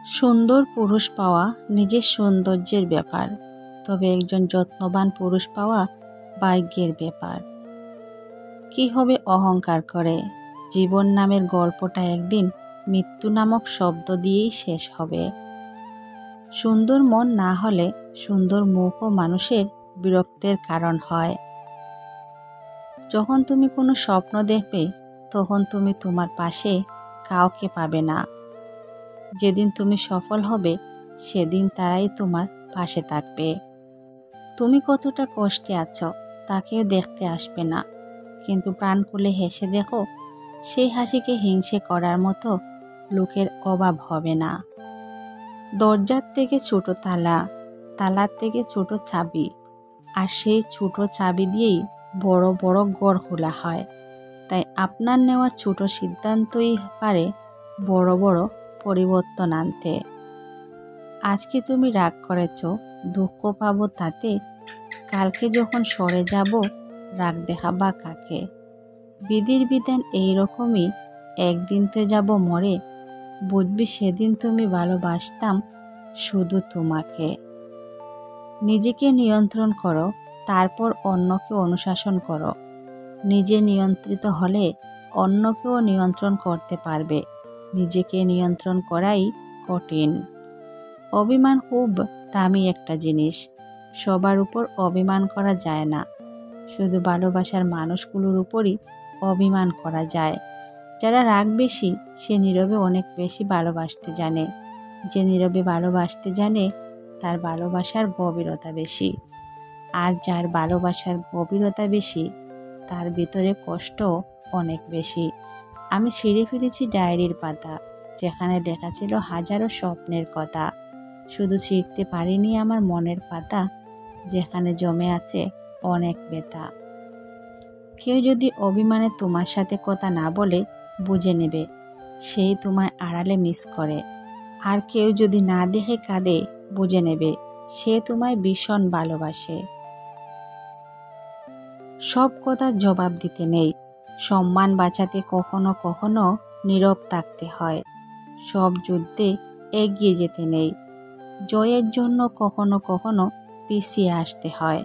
সুন্দর পুরুষ পাওয়া নিজের সৌন্দর্যের ব্যাপার, তবে একজন যত্নবান পুরুষ পাওয়া ভাগ্যের ব্যাপার। কি হবে অহংকার করে? জীবন নামের গল্পটা একদিন মৃত্যু নামক শব্দ দিয়েই শেষ হবে। সুন্দর মন না হলে সুন্দর মুখও মানুষের বিরক্তের কারণ হয়। যখন তুমি কোনো স্বপ্ন দেখবে, তখন তুমি তোমার পাশে কাউকে পাবে না। যেদিন তুমি সফল হবে, সেদিন তারাই তোমার পাশে থাকবে। তুমি কতটা কষ্টে আছো তা কেউ দেখতে আসবে না, কিন্তু প্রাণ খুলে হেসে দেখো, সেই হাসিকে হিংসে করার মতো লোকের অভাব হবে না। দরজার থেকে ছোট তালা, তালার থেকে ছোট চাবি, আর সেই ছোট চাবি দিয়েই বড় বড় ঘর খোলা হয়। তাই আপনার নেওয়া ছোট সিদ্ধান্তই পারে বড় বড় পরিবর্তন আনতে। আজকে তুমি রাগ করেছ, দুঃখ পাবো তাতে, কালকে যখন সরে যাব রাগ দেখাবা কাকে? বিধির বিধান এইরকমই, একদিন তো যাব মরে, বুঝবি সেদিন তুমি ভালোবাসতাম শুধু তোমাকে। নিজেকে নিয়ন্ত্রণ করো, তারপর অন্যকে অনুশাসন করো। নিজে নিয়ন্ত্রিত হলে অন্যকেও নিয়ন্ত্রণ করতে পারবে। নিজেকে নিয়ন্ত্রণ করাই কঠিন। অভিমান খুব দামি একটা জিনিস, সবার উপর অভিমান করা যায় না। শুধু ভালোবাসার মানুষগুলোর উপরই অভিমান করা যায়। যারা রাগ বেশি, সে নীরবে অনেক বেশি ভালোবাসতে জানে। যে নীরবে ভালোবাসতে জানে, তার ভালোবাসার গভীরতা বেশি। আর যার ভালোবাসার গভীরতা বেশি, তার ভিতরে কষ্ট অনেক বেশি। আমি ছিঁড়ে ফেলেছি ডায়েরির পাতা, যেখানে লেখা ছিল হাজারো স্বপ্নের কথা। শুধু ছিঁড়তে পারিনি আমার মনের পাতা, যেখানে জমে আছে অনেক ব্যথা। কেউ যদি অভিমানে তোমার সাথে কথা না বলে, বুঝে নেবে সেই তোমায় আড়ালে মিস করে। আর কেউ যদি না দেখে কাঁদে, বুঝে নেবে সে তোমায় ভীষণ ভালোবাসে। সব কথার জবাব দিতে নেই, সম্মান বাঁচাতে কখনো কখনো নীরব থাকতে হয়। সব যুদ্ধে এগিয়ে যেতে নেই, জয়ের জন্য কখনো কখনো পিছিয়ে আসতে হয়।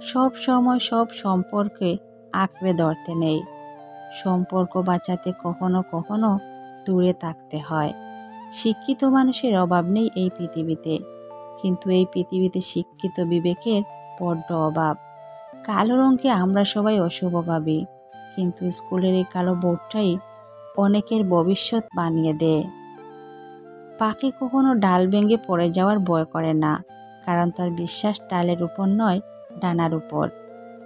সব সময় সব সম্পর্কে আঁকড়ে ধরতে নেই, সম্পর্ক বাঁচাতে কখনো কখনো দূরে থাকতে হয়। শিক্ষিত মানুষের অভাব নেই এই পৃথিবীতে, কিন্তু এই পৃথিবীতে শিক্ষিত বিবেকের বড্ড অভাব। কালো রঙকে আমরা সবাই অশুভ ভাবি, কিন্তু স্কুলের এই কালো বোর্ডটাই অনেকের ভবিষ্যৎ বানিয়ে দেয়। পাখি কখনো ডাল ভেঙে পড়ে যাওয়ার ভয় করে না, কারণ তার বিশ্বাস ডালের উপর নয়, ডানার উপর।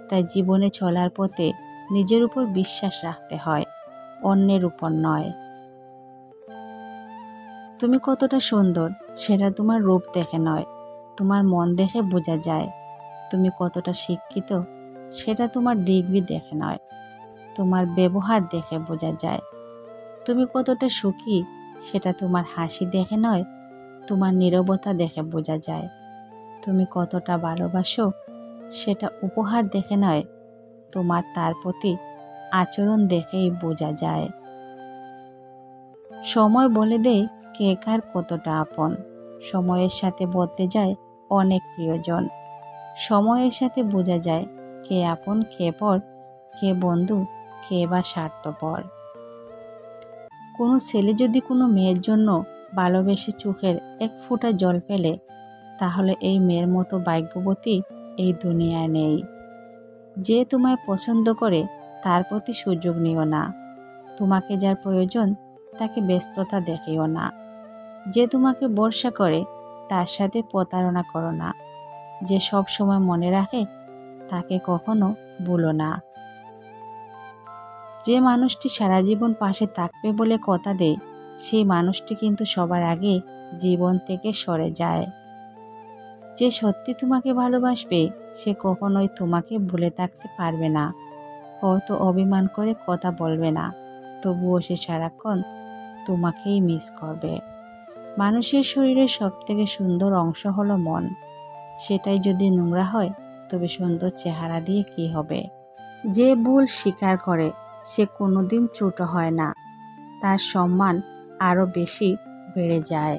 তাই জীবনে চলার পথে নিজের উপর বিশ্বাস রাখতে হয়, অন্যের উপর নয়। তুমি কতটা সুন্দর সেটা তোমার রূপ দেখে নয়, তোমার মন দেখে বোঝা যায়। তুমি কতটা শিক্ষিত সেটা তোমার ডিগ্রি দেখে নয়, তোমার ব্যবহার দেখে বোঝা যায়। তুমি কতটা সুখী সেটা তোমার হাসি দেখে নয়, তোমার নীরবতা দেখে বোঝা যায়। তুমি কতটা ভালোবাসো সেটা উপহার দেখে নয়, তোমার তার প্রতি আচরণ দেখেই বোঝা যায়। সময় বলে দেয় কে কার কতটা আপন। সময়ের সাথে বদলে যায় অনেক প্রিয়জন। সময়ের সাথে বোঝা যায় কে আপন কে পর, কে বন্ধু কে বা স্বার্থপর। কোনো ছেলে যদি কোনো মেয়ের জন্য ভালোবেসে চোখের এক ফোঁটা জল ফেলে, তাহলে এই মেয়ের মতো ভাগ্যবতী এই দুনিয়ায় নেই। যে তোমায় পছন্দ করে তার প্রতি সুযোগ নিও না। তোমাকে যার প্রয়োজন তাকে ব্যস্ততা দেখিও না। যে তোমাকে ভরসা করে তার সাথে প্রতারণা করো না। যে সব সময় মনে রাখে তাকে কখনো ভুলো না। যে মানুষটি সারা জীবন পাশে থাকবে বলে কথা দেয়, সেই মানুষটি কিন্তু সবার আগে জীবন থেকে সরে যায়। যে সত্যি তোমাকে ভালোবাসবে, সে কখনোই তোমাকে ভুলে থাকতে পারবে না। হয়তো অভিমান করে কথা বলবে না, তবুও সে সারাক্ষণ তোমাকেই মিস করবে। মানুষের শরীরের সবথেকে সুন্দর অংশ হলো মন। সেটাই যদি নোংরা হয়, তবে সুন্দর চেহারা দিয়ে কি হবে? যে ভুল স্বীকার করে সে কোনোদিন ছোট হয় না, তার সম্মান আরও বেশি বেড়ে যায়।